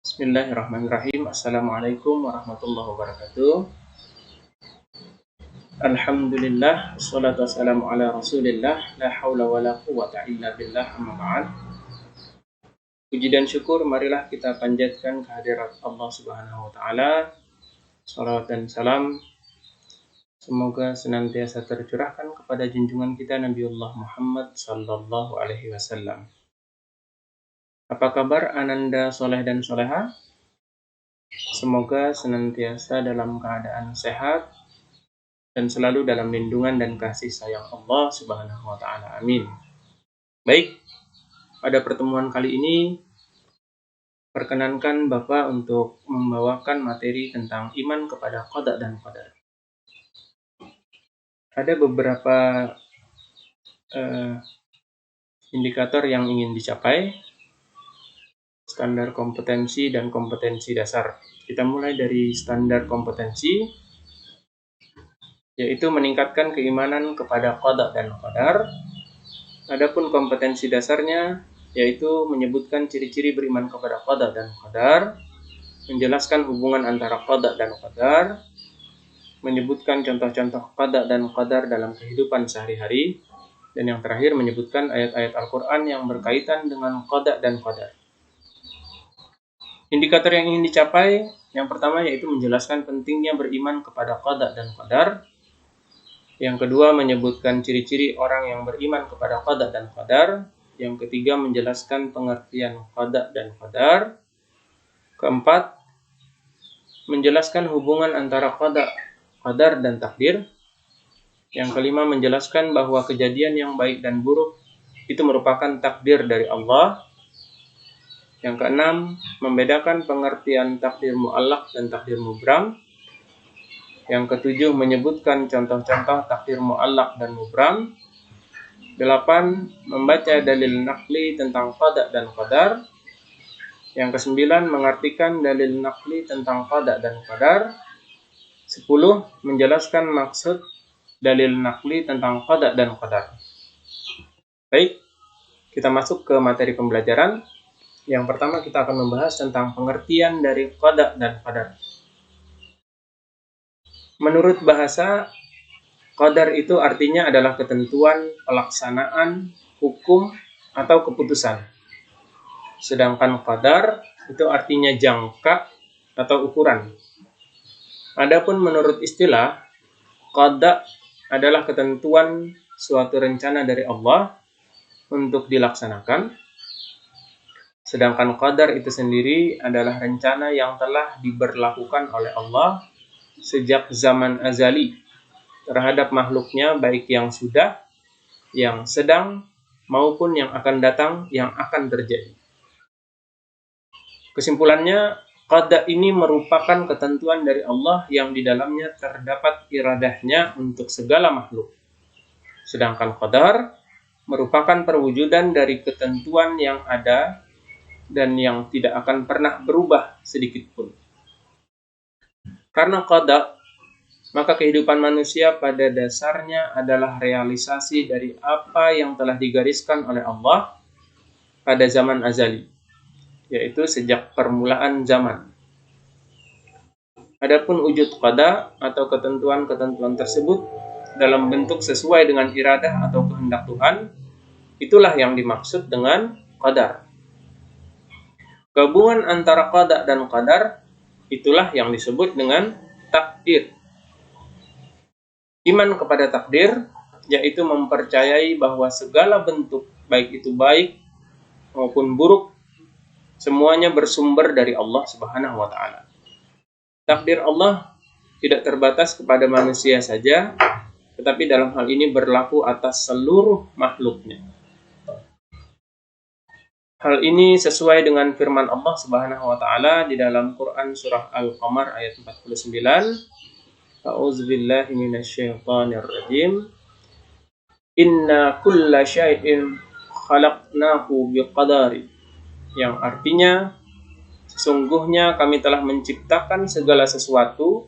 Bismillahirrahmanirrahim. Assalamualaikum warahmatullahi wabarakatuh. Alhamdulillah, wassalatu wassalamu ala rasulillah, la hawla wa la quwwata illa billah, amma ba'd. Puji dan syukur marilah kita panjatkan kehadirat Allah Subhanahu wa taala. Salawat dan salam semoga senantiasa tercurahkan kepada junjungan kita Nabiullah Muhammad sallallahu alaihi wasallam. Apa kabar Ananda soleh dan soleha? Semoga senantiasa dalam keadaan sehat dan selalu dalam lindungan dan kasih sayang Allah Subhanahu wa taala. Amin. Baik, pada pertemuan kali ini perkenankan Bapak untuk membawakan materi tentang iman kepada qada dan qadar. Ada beberapa indikator yang ingin dicapai, standar kompetensi dan kompetensi dasar. Kita mulai dari standar kompetensi, yaitu meningkatkan keimanan kepada qada dan qadar. Adapun kompetensi dasarnya yaitu menyebutkan ciri-ciri beriman kepada qada dan qadar, menjelaskan hubungan antara qada dan qadar, menyebutkan contoh-contoh qada dan qadar dalam kehidupan sehari-hari, dan yang terakhir menyebutkan ayat-ayat Al-Quran yang berkaitan dengan qada dan qadar. Indikator yang ingin dicapai yang pertama yaitu menjelaskan pentingnya beriman kepada qada dan qadar. Yang kedua menyebutkan ciri-ciri orang yang beriman kepada qada dan qadar. Yang ketiga menjelaskan pengertian qada dan qadar. Keempat, menjelaskan hubungan antara qada, qadar dan takdir. Yang kelima menjelaskan bahwa kejadian yang baik dan buruk itu merupakan takdir dari Allah. Yang keenam, membedakan pengertian takdir mu'allaq dan takdir mubram. Yang ketujuh, menyebutkan contoh-contoh takdir mu'allaq dan mubram. 8. Membaca dalil naqli tentang qada dan qadar. Yang kesembilan, mengartikan dalil naqli tentang qada dan qadar. 10. Menjelaskan maksud dalil naqli tentang qada dan qadar. Baik, kita masuk ke materi pembelajaran. Yang pertama kita akan membahas tentang pengertian dari qada dan qadar. Menurut bahasa, qadar itu artinya adalah ketentuan, pelaksanaan, hukum, atau keputusan. Sedangkan qadar itu artinya jangka atau ukuran. Adapun menurut istilah, qada adalah ketentuan suatu rencana dari Allah untuk dilaksanakan. Sedangkan qadar itu sendiri adalah rencana yang telah diberlakukan oleh Allah sejak zaman azali terhadap makhluknya, baik yang sudah, yang sedang, maupun yang akan datang, yang akan terjadi. Kesimpulannya, qada ini merupakan ketentuan dari Allah yang di dalamnya terdapat iradahnya untuk segala makhluk. Sedangkan qadar merupakan perwujudan dari ketentuan yang ada dan yang tidak akan pernah berubah sedikit pun. Karena qada, maka kehidupan manusia pada dasarnya adalah realisasi dari apa yang telah digariskan oleh Allah pada zaman azali, yaitu sejak permulaan zaman. Adapun wujud qada atau ketentuan-ketentuan tersebut dalam bentuk sesuai dengan iradah atau kehendak Tuhan, itulah yang dimaksud dengan qadar. Gabungan antara qada dan qadar itulah yang disebut dengan takdir. Iman kepada takdir yaitu mempercayai bahwa segala bentuk, baik itu baik maupun buruk, semuanya bersumber dari Allah Subhanahu wa taala. Takdir Allah tidak terbatas kepada manusia saja, tetapi dalam hal ini berlaku atas seluruh makhluknya. Hal ini sesuai dengan firman Allah Subhanahu wa taala di dalam Quran surah Al-Qamar ayat 49. A'udzubillahi minasyaitonirrajim. Inna kulla syai'in khalaqnahu biqadari. Yang artinya, sesungguhnya kami telah menciptakan segala sesuatu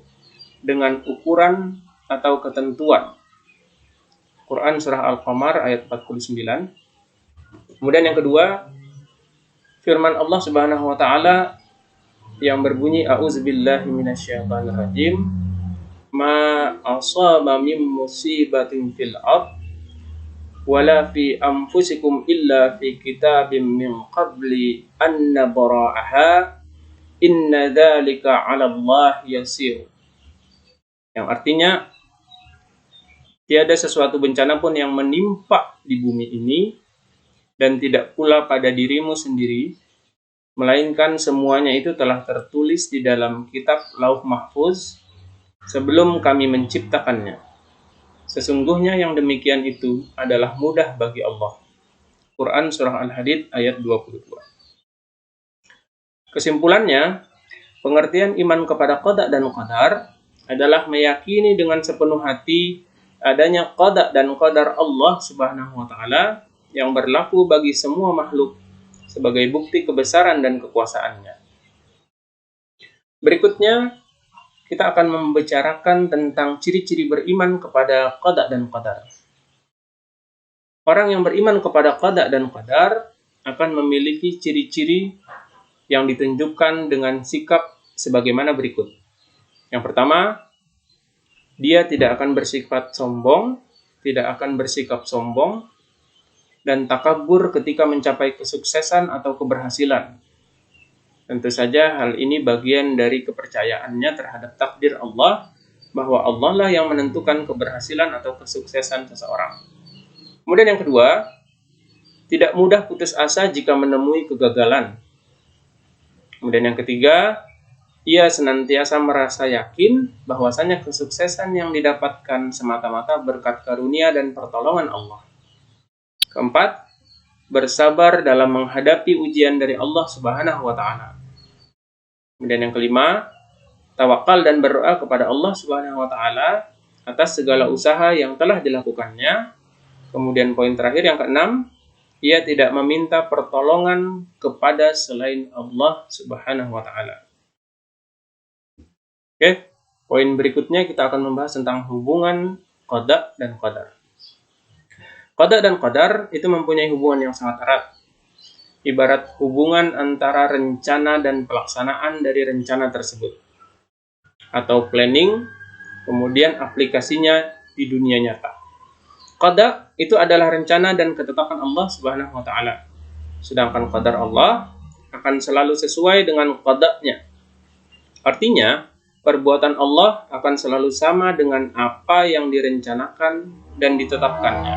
dengan ukuran atau ketentuan. Quran surah Al-Qamar ayat 49. Kemudian yang kedua, firman Allah Subhanahu wa taala yang berbunyi a'udzubillahi minasyaitonirrajim, ma asaba min musibatin fil ard wala fi anfusikum illa fi kitabim min qabli an nabra'aha inna dzalika 'ala Allah yasir. Yang artinya, tiada sesuatu bencana pun yang menimpa di bumi ini dan tidak pula pada dirimu sendiri, melainkan semuanya itu telah tertulis di dalam kitab Lauh Mahfuz sebelum kami menciptakannya. Sesungguhnya yang demikian itu adalah mudah bagi Allah. Quran Surah Al-Hadid ayat 22. Kesimpulannya, pengertian iman kepada qada dan qadar adalah meyakini dengan sepenuh hati adanya qada dan qadar Allah Subhanahu wa taala yang berlaku bagi semua makhluk sebagai bukti kebesaran dan kekuasaannya. Berikutnya, kita akan membicarakan tentang ciri-ciri beriman kepada qada dan qadar. Orang yang beriman kepada qada dan qadar akan memiliki ciri-ciri yang ditunjukkan dengan sikap sebagaimana berikut. Yang pertama, dia tidak akan bersikap sombong, dan takabur ketika mencapai kesuksesan atau keberhasilan. Tentu saja hal ini bagian dari kepercayaannya terhadap takdir Allah, bahwa Allah lah yang menentukan keberhasilan atau kesuksesan seseorang. Kemudian yang kedua, tidak mudah putus asa jika menemui kegagalan. Kemudian yang ketiga, ia senantiasa merasa yakin bahwasanya kesuksesan yang didapatkan semata-mata berkat karunia dan pertolongan Allah. Keempat, bersabar dalam menghadapi ujian dari Allah Subhanahu wa taala. Kemudian yang kelima, tawakal dan berdoa kepada Allah Subhanahu wa taala atas segala usaha yang telah dilakukannya. Kemudian poin terakhir yang keenam, ia tidak meminta pertolongan kepada selain Allah Subhanahu wa taala. Oke, poin berikutnya kita akan membahas tentang hubungan qada dan qadar. Qada dan qadar itu mempunyai hubungan yang sangat erat. Ibarat hubungan antara rencana dan pelaksanaan dari rencana tersebut. Atau planning, kemudian aplikasinya di dunia nyata. Qada itu adalah rencana dan ketetapan Allah Subhanahu wa taala. Sedangkan qadar Allah akan selalu sesuai dengan qadanya. Artinya, perbuatan Allah akan selalu sama dengan apa yang direncanakan dan ditetapkannya.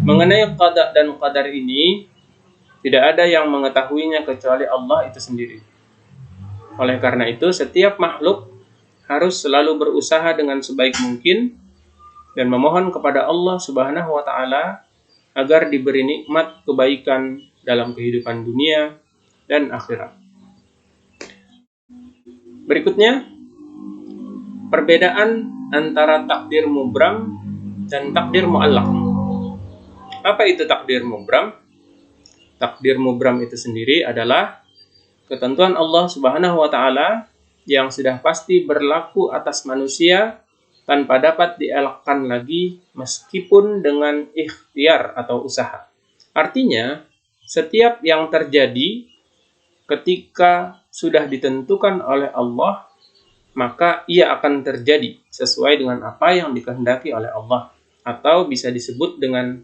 Mengenai qada dan qadar ini, tidak ada yang mengetahuinya kecuali Allah itu sendiri. Oleh karena itu, setiap makhluk harus selalu berusaha dengan sebaik mungkin dan memohon kepada Allah Subhanahu wa taala agar diberi nikmat kebaikan dalam kehidupan dunia dan akhirat. Berikutnya, perbedaan antara takdir mubram dan takdir mu'allaq. Apa itu takdir mubram? Takdir mubram itu sendiri adalah ketentuan Allah Subhanahu wa taala yang sudah pasti berlaku atas manusia tanpa dapat dielakkan lagi meskipun dengan ikhtiar atau usaha. Artinya, setiap yang terjadi ketika sudah ditentukan oleh Allah, maka ia akan terjadi sesuai dengan apa yang dikehendaki oleh Allah, atau bisa disebut dengan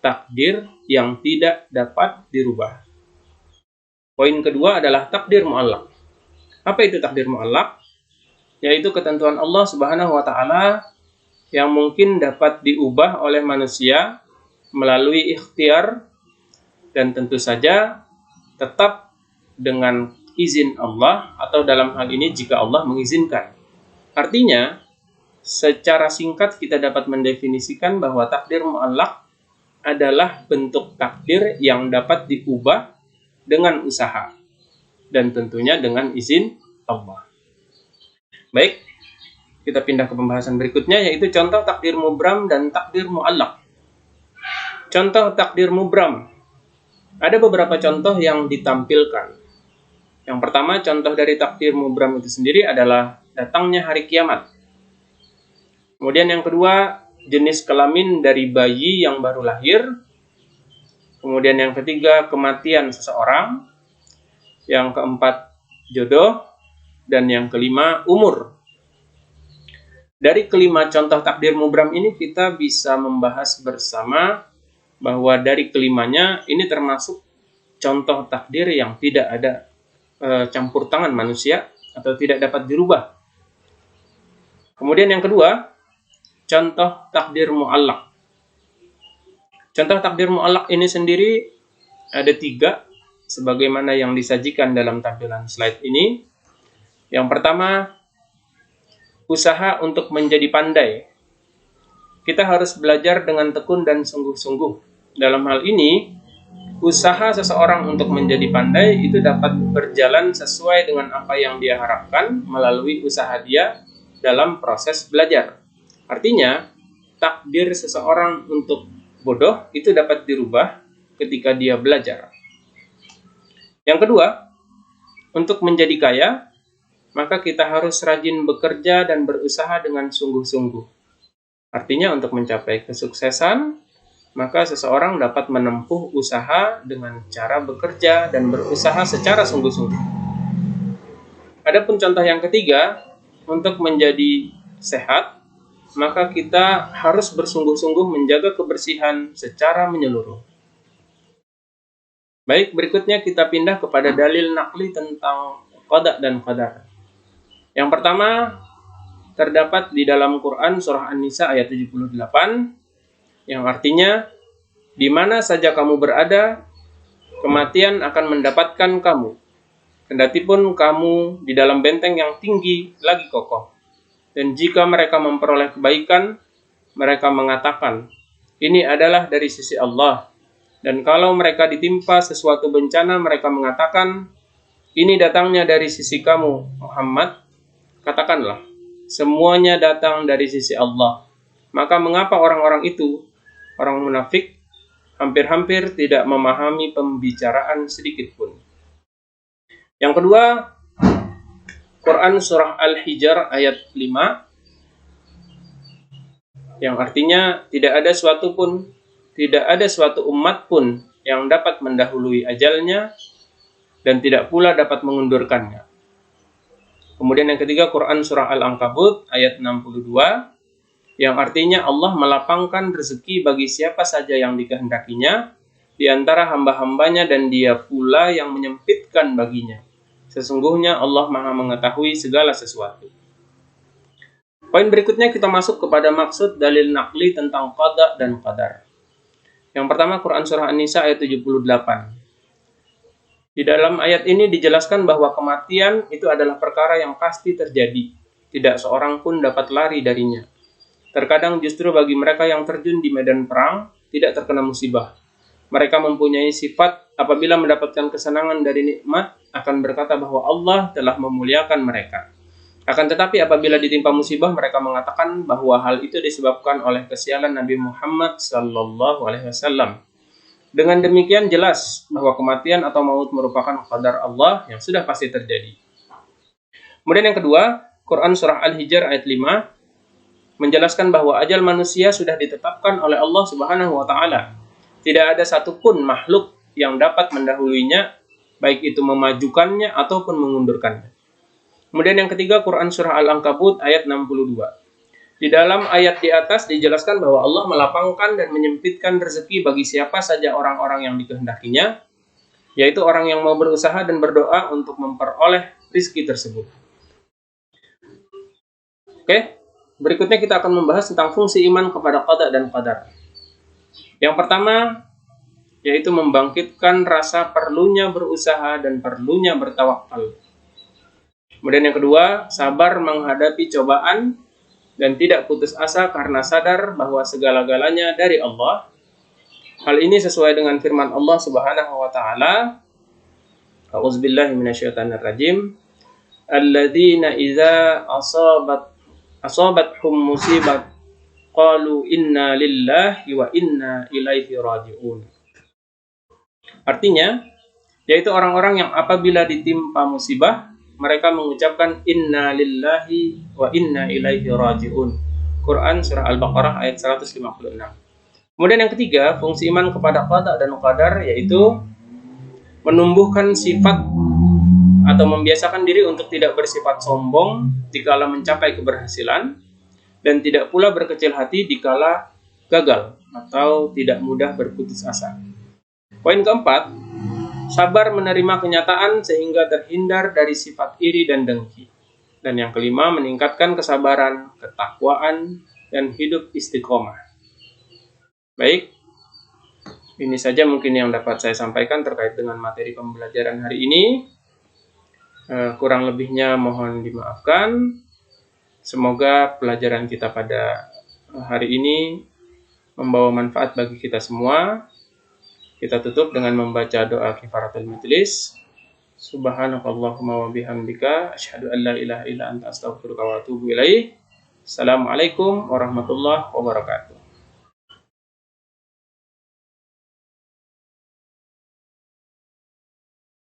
takdir yang tidak dapat dirubah. Poin kedua adalah takdir mu'allaq. Apa itu takdir mu'allaq? Yaitu ketentuan Allah Subhanahu wa taala yang mungkin dapat diubah oleh manusia melalui ikhtiar dan tentu saja tetap dengan izin Allah, atau dalam hal ini jika Allah mengizinkan. Artinya, secara singkat kita dapat mendefinisikan bahwa takdir mu'allaq adalah bentuk takdir yang dapat diubah dengan usaha dan tentunya dengan izin Allah. Baik, kita pindah ke pembahasan berikutnya, yaitu contoh takdir mubram dan takdir mu'allaq. Contoh takdir mubram. Ada beberapa contoh yang ditampilkan. Yang pertama, contoh dari takdir mubram itu sendiri adalah datangnya hari kiamat. Kemudian yang kedua, jenis kelamin dari bayi yang baru lahir. Kemudian yang ketiga, kematian seseorang. Yang keempat, jodoh, dan yang kelima umur. Dari kelima contoh takdir mubram ini kita bisa membahas bersama bahwa dari kelimanya ini termasuk contoh takdir yang tidak ada campur tangan manusia atau tidak dapat dirubah. Kemudian yang kedua, contoh takdir mu'allaq. Contoh takdir mu'allaq ini sendiri ada 3 sebagaimana yang disajikan dalam tampilan slide ini. Yang pertama, usaha untuk menjadi pandai. Kita harus belajar dengan tekun dan sungguh-sungguh. Dalam hal ini, usaha seseorang untuk menjadi pandai itu dapat berjalan sesuai dengan apa yang dia harapkan melalui usaha dia dalam proses belajar. Artinya, takdir seseorang untuk bodoh itu dapat dirubah ketika dia belajar. Yang kedua, untuk menjadi kaya, maka kita harus rajin bekerja dan berusaha dengan sungguh-sungguh. Artinya untuk mencapai kesuksesan, maka seseorang dapat menempuh usaha dengan cara bekerja dan berusaha secara sungguh-sungguh. Adapun contoh yang ketiga, untuk menjadi sehat, maka kita harus bersungguh-sungguh menjaga kebersihan secara menyeluruh. Baik, berikutnya kita pindah kepada dalil naqli tentang qada dan qadar. Yang pertama, terdapat di dalam Quran surah An-Nisa ayat 78, yang artinya, di mana saja kamu berada, kematian akan mendapatkan kamu. Kendatipun kamu di dalam benteng yang tinggi lagi kokoh. Dan jika mereka memperoleh kebaikan, mereka mengatakan, ini adalah dari sisi Allah. Dan kalau mereka ditimpa sesuatu bencana, mereka mengatakan, ini datangnya dari sisi kamu, Muhammad. Katakanlah, semuanya datang dari sisi Allah. Maka mengapa orang-orang itu, orang munafik, hampir-hampir tidak memahami pembicaraan sedikit pun. Yang kedua, Quran surah Al-Hijr ayat 5, yang artinya tidak ada suatu umat pun yang dapat mendahului ajalnya dan tidak pula dapat mengundurkannya. Kemudian yang ketiga, Quran surah Al-Ankabut ayat 62, yang artinya Allah melapangkan rezeki bagi siapa saja yang dikehendakinya di antara hamba-hambanya dan dia pula yang menyempitkan baginya. Sesungguhnya Allah Maha mengetahui segala sesuatu. Poin berikutnya kita masuk kepada maksud dalil naqli tentang qada dan qadar. Yang pertama, Quran surah An-Nisa ayat 78. Di dalam ayat ini dijelaskan bahwa kematian itu adalah perkara yang pasti terjadi. Tidak seorang pun dapat lari darinya. Terkadang justru bagi mereka yang terjun di medan perang, tidak terkena musibah. Mereka mempunyai sifat apabila mendapatkan kesenangan dari nikmat, akan berkata bahwa Allah telah memuliakan mereka. Akan tetapi apabila ditimpa musibah, mereka mengatakan bahwa hal itu disebabkan oleh kesialan Nabi Muhammad SAW. Dengan demikian jelas bahwa kematian atau maut merupakan qadar Allah yang sudah pasti terjadi. Kemudian yang kedua, Quran surah Al-Hijr ayat 5 menjelaskan bahwa ajal manusia sudah ditetapkan oleh Allah Subhanahu wa taala. Tidak ada satupun makhluk yang dapat mendahuluinya, baik itu memajukannya ataupun mengundurkannya. Kemudian yang ketiga, Quran surah Al-Ankabut ayat 62. Di dalam ayat di atas dijelaskan bahwa Allah melapangkan dan menyempitkan rezeki bagi siapa saja orang-orang yang dikehendakinya, yaitu orang yang mau berusaha dan berdoa untuk memperoleh rezeki tersebut. Oke, berikutnya kita akan membahas tentang fungsi iman kepada qada dan qadar. Yang pertama, yaitu membangkitkan rasa perlunya berusaha dan perlunya bertawakal. Kemudian yang kedua, sabar menghadapi cobaan dan tidak putus asa karena sadar bahwa segala-galanya dari Allah. Hal ini sesuai dengan firman Allah Subhanahu wa taala. A'udzubillahi minasyaitonirrajim. Alladzina idza asabathum musibat qalu inna lillahi wa inna ilaihi raji'un. Artinya, yaitu orang-orang yang apabila ditimpa musibah, mereka mengucapkan inna lillahi wa inna ilaihi raji'un. Quran surah Al-Baqarah ayat 156. Kemudian yang ketiga, fungsi iman kepada qada dan qadar yaitu menumbuhkan sifat atau membiasakan diri untuk tidak bersifat sombong dikala mencapai keberhasilan, dan tidak pula berkecil hati dikala gagal atau tidak mudah berputus asa. Poin keempat, sabar menerima kenyataan sehingga terhindar dari sifat iri dan dengki. Dan yang kelima, meningkatkan kesabaran, ketakwaan, dan hidup istiqomah. Baik, ini saja mungkin yang dapat saya sampaikan terkait dengan materi pembelajaran hari ini. Kurang lebihnya mohon dimaafkan. Semoga pelajaran kita pada hari ini membawa manfaat bagi kita semua. Kita tutup dengan membaca doa kifaratul majlis. Subhanakallahumma wa bihamdika asyhadu an la ilaha illa anta astaghfiruka wa atubu ilaik. Assalamualaikum warahmatullahi wabarakatuh.